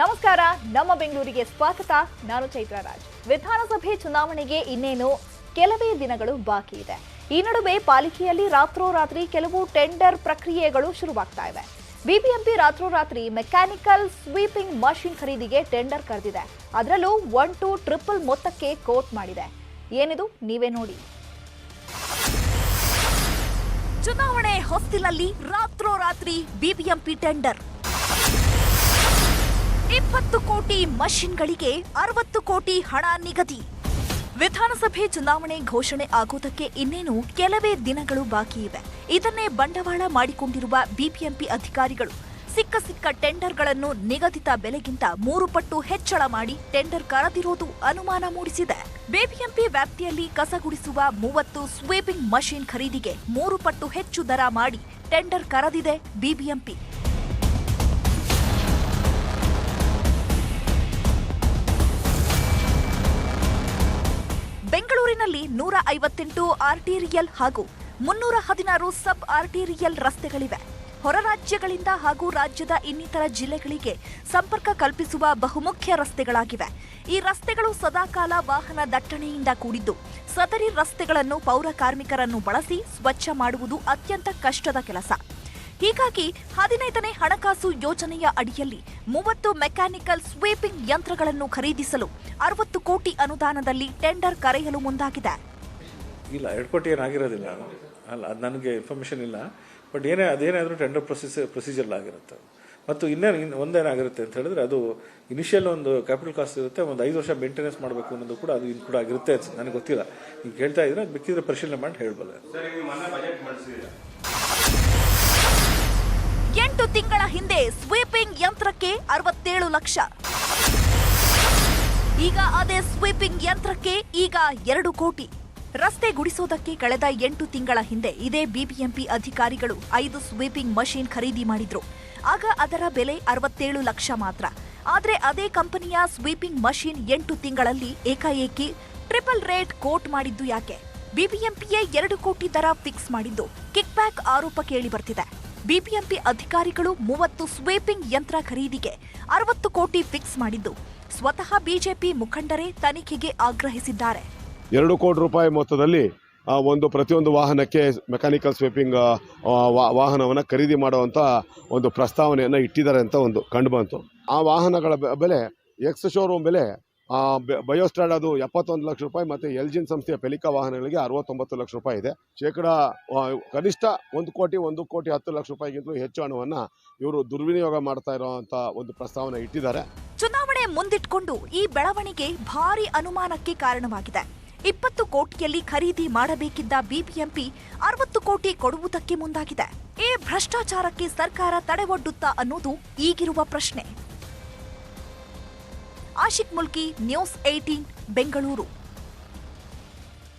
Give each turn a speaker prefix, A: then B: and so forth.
A: ನಮಸ್ಕಾರ, ನಮ್ಮ ಬೆಂಗಳೂರಿಗೆ ಸ್ವಾಗತ. ನಾನು ಚೈತ್ರ ರಾಜ್. ವಿಧಾನಸಭೆ ಚುನಾವಣೆಗೆ ಇನ್ನೇನು ಕೆಲವೇ ದಿನಗಳು ಬಾಕಿ ಇದೆ. ಈ ನಡುವೆ ಪಾಲಿಕೆಯಲ್ಲಿ ರಾತ್ರೋರಾತ್ರಿ ಕೆಲವು ಟೆಂಡರ್ ಪ್ರಕ್ರಿಯೆಗಳು ಶುರುವಾಗ್ತಾ ಇವೆ. ಬಿಬಿಎಂಪಿ ರಾತ್ರೋರಾತ್ರಿ ಮೆಕ್ಯಾನಿಕಲ್ ಸ್ವೀಪಿಂಗ್ ಮಷಿನ್ ಖರೀದಿಗೆ ಟೆಂಡರ್ ಕರೆದಿದೆ. ಅದರಲ್ಲೂ 1 to 3 ಮೊತ್ತಕ್ಕೆ ಕೋಟ್ ಮಾಡಿದೆ. ಏನಿದು ನೀವೇ ನೋಡಿ. ಚುನಾವಣೆ ಹೊಸ್ತಿಲಲ್ಲಿ ರಾತ್ರೋರಾತ್ರಿ ಬಿಬಿಎಂಪಿ ಟೆಂಡರ್. 20 ಕೋಟಿ ಮಷಿನ್ಗಳಿಗೆ 60 ಕೋಟಿ ಹಣ ನಿಗದಿ. ವಿಧಾನಸಭೆ ಚುನಾವಣೆ ಘೋಷಣೆ ಆಗೋದಕ್ಕೆ ಇನ್ನೇನು ಕೆಲವೇ ದಿನಗಳು ಬಾಕಿ ಇವೆ. ಇದನ್ನೇ ಬಂಡವಾಳ ಮಾಡಿಕೊಂಡಿರುವ ಬಿಬಿಎಂಪಿ ಅಧಿಕಾರಿಗಳು ಸಿಕ್ಕ ಟೆಂಡರ್ಗಳನ್ನು ನಿಗದಿತ ಬೆಲೆಗಿಂತ 3 ಪಟ್ಟು ಹೆಚ್ಚಳ ಮಾಡಿ ಟೆಂಡರ್ ಕರೆದಿರೋದು ಅನುಮಾನ ಮೂಡಿಸಿದೆ. ಬಿಬಿಎಂಪಿ ವ್ಯಾಪ್ತಿಯಲ್ಲಿ ಕಸಗುಡಿಸುವ 30 ಸ್ವೀಪಿಂಗ್ ಮಷಿನ್ ಖರೀದಿಗೆ 3 ಪಟ್ಟು ಹೆಚ್ಚು ದರ ಮಾಡಿ ಟೆಂಡರ್ ಕರೆದಿದೆ ಬಿಬಿಎಂಪಿ. ಬೆಂಗಳೂರಿನಲ್ಲಿ 158 ಆರ್ಟಿರಿಯಲ್ ಹಾಗೂ 316 ಸಬ್ ಆರ್ಟಿರಿಯಲ್ ರಸ್ತೆಗಳಿವೆ. ಹೊರ ರಾಜ್ಯಗಳಿಂದ ಹಾಗೂ ರಾಜ್ಯದ ಇನ್ನಿತರ ಜಿಲ್ಲೆಗಳಿಗೆ ಸಂಪರ್ಕ ಕಲ್ಪಿಸುವ ಬಹುಮುಖ್ಯ ರಸ್ತೆಗಳಾಗಿವೆ. ಈ ರಸ್ತೆಗಳು ಸದಾಕಾಲ ವಾಹನ ದಟ್ಟಣೆಯಿಂದ ಕೂಡಿದ್ದು, ಸದರಿ ರಸ್ತೆಗಳನ್ನು ಪೌರ ಕಾರ್ಮಿಕರನ್ನು ಬಳಸಿ ಸ್ವಚ್ಛ ಮಾಡುವುದು ಅತ್ಯಂತ ಕಷ್ಟದ ಕೆಲಸ. ಹೀಗಾಗಿ 15ನೇ ಹಣಕಾಸು ಯೋಜನೆಯ ಅಡಿಯಲ್ಲಿ 30 ಮೆಕ್ಯಾನಿಕಲ್ ಸ್ವೀಪಿಂಗ್ ಯಂತ್ರಗಳನ್ನು ಖರೀದಿಸಲು 60 ಕೋಟಿ ಅನುದಾನದಲ್ಲಿ ಟೆಂಡರ್ ಕರೆಯಲು ಮುಂದಾಗಿದೆ.
B: ಇಲ್ಲ, 2 ಕೋಟಿ ಏನಾಗಿರೋದಿಲ್ಲ ಅಲ್ಲ, ಅದು ನನಗೆ ಇನ್ಫಾರ್ಮೇಷನ್ ಇಲ್ಲ. ಬಟ್ ಅದೇನಾದರೂ ಟೆಂಡರ್ ಪ್ರೊಸೀಜರ್ ಆಗಿರುತ್ತೆ. ಮತ್ತು ಒಂದೇನಾಗಿರುತ್ತೆ ಅಂತ ಹೇಳಿದ್ರೆ, ಅದು ಇನಿಷಿಯಲ್ ಒಂದು ಕ್ಯಾಪಿಟಲ್ ಕಾಸ್ಟ್ ಇರುತ್ತೆ, ಒಂದು 5 ವರ್ಷ ಮೇಂಟೆನೆನ್ಸ್ ಮಾಡಬೇಕು ಅನ್ನೋದು ಕೂಡ ಅದು ಇನ್ಕ್ಲೂಡ್ ಆಗಿರುತ್ತೆ ಅಂತ ನನಗೆ ಗೊತ್ತಿಲ್ಲ. ಈಗ ಹೇಳ್ತಾ ಇದ್ರೆ ಅದು ಬೇಕಿದ್ರೆ ಪರಿಶೀಲನೆ ಮಾಡಿ ಹೇಳ್ಬಲ್ಲ.
A: 8 ತಿಂಗಳ ಹಿಂದೆ ಸ್ವೀಪಿಂಗ್ ಯಂತ್ರಕ್ಕೆ 67 ಲಕ್ಷ. ಈಗ ಅದೇ ಸ್ವೀಪಿಂಗ್ ಯಂತ್ರಕ್ಕೆ ಈಗ 2 ಕೋಟಿ. ರಸ್ತೆ ಗುಡಿಸೋದಕ್ಕೆ ಕಳೆದ 8 ತಿಂಗಳ ಹಿಂದೆ ಇದೇ ಬಿಬಿಎಂಪಿ ಅಧಿಕಾರಿಗಳು 5 ಸ್ವೀಪಿಂಗ್ ಮಷೀನ್ ಖರೀದಿ ಮಾಡಿದ್ರು. ಆಗ ಅದರ ಬೆಲೆ 67 ಲಕ್ಷ ಮಾತ್ರ. ಆದ್ರೆ ಅದೇ ಕಂಪನಿಯ ಸ್ವೀಪಿಂಗ್ ಮಷೀನ್ 8 ತಿಂಗಳಲ್ಲಿ ಏಕಾಏಕಿ ಟ್ರಿಪಲ್ ರೇಟ್ ಕೋಟ್ ಮಾಡಿದ್ದು ಯಾಕೆ? ಬಿಬಿಎಂಪಿಯೇ 2 ಕೋಟಿ ದರ ಫಿಕ್ಸ್ ಮಾಡಿದ್ದು ಕಿಕ್ ಬ್ಯಾಕ್ ಆರೋಪ ಕೇಳಿ ಬರ್ತಿದೆ. ಬಿಬಿಎಂಪಿ ಅಧಿಕಾರಿಗಳು 30 ಸ್ವೀಪಿಂಗ್ ಯಂತ್ರ ಖರೀದಿಗೆ 60 ಕೋಟಿ ಫಿಕ್ಸ್ ಮಾಡಿದ್ದು ಸ್ವತಃ ಬಿಜೆಪಿ ಮುಖಂಡರೇ ತನಿಖೆಗೆ ಆಗ್ರಹಿಸಿದ್ದಾರೆ.
C: 2 ಕೋಟಿ ರೂಪಾಯಿ ಮೊತ್ತದಲ್ಲಿ ಪ್ರತಿಯೊಂದು ವಾಹನಕ್ಕೆ ಮೆಕ್ಯಾನಿಕಲ್ ಸ್ವೀಪಿಂಗ್ ವಾಹನವನ್ನು ಖರೀದಿ ಮಾಡುವಂಥ ಒಂದು ಪ್ರಸ್ತಾವನೆಯನ್ನು ಇಟ್ಟಿದ್ದಾರೆ ಅಂತ ಒಂದು ಕಂಡು ಬಂತು. ಆ ವಾಹನಗಳ ಬೆಲೆ ಎಕ್ಸ್ ಶೋರೂಮ್ ಬೆಲೆ ಬಯೋಸ್ಟ್ರಾಡ್ ಅದು 71 ಲಕ್ಷ ರೂಪಾಯಿ, ಮತ್ತು ಎಲ್ಜಿನ್ ಸಂಸ್ಥೆಯ ಪೆಲಿಕಾ ವಾಹನಗಳಿಗೆ 69 ಲಕ್ಷ ರೂಪಾಯಿ ಇದೆ. ಕನಿಷ್ಠ 1 ಕೋಟಿ 10 ಲಕ್ಷ ರೂಪಾಯಿಗಿಂತಲೂ ಹೆಚ್ಚು ಹಣವನ್ನು ಇವರು ದುರ್ವಿನಿಯೋಗ ಮಾಡ್ತಾ ಇರುವಂತ ಒಂದು ಪ್ರಸ್ತಾವನೆ ಇಟ್ಟಿದ್ದಾರೆ.
A: ಚುನಾವಣೆ ಮುಂದಿಟ್ಕೊಂಡು ಈ ಬೆಳವಣಿಗೆ ಭಾರಿ ಅನುಮಾನಕ್ಕೆ ಕಾರಣವಾಗಿದೆ. 20 ಕೋಟಿಯಲ್ಲಿ ಖರೀದಿ ಮಾಡಬೇಕಿದ್ದ ಬಿಬಿಎಂಪಿ 60 ಕೋಟಿ ಕೊಡುವುದಕ್ಕೆ ಮುಂದಾಗಿದೆ. ಈ ಭ್ರಷ್ಟಾಚಾರಕ್ಕೆ ಸರ್ಕಾರ ತಡೆವೊಡ್ಡುತ್ತಾ ಅನ್ನೋದು ಈಗಿರುವ ಪ್ರಶ್ನೆ. ಆಶಿಕ್ ಮುಲ್ಕಿ, ನ್ಯೂಸ್ 18, ಬೆಂಗಳೂರು.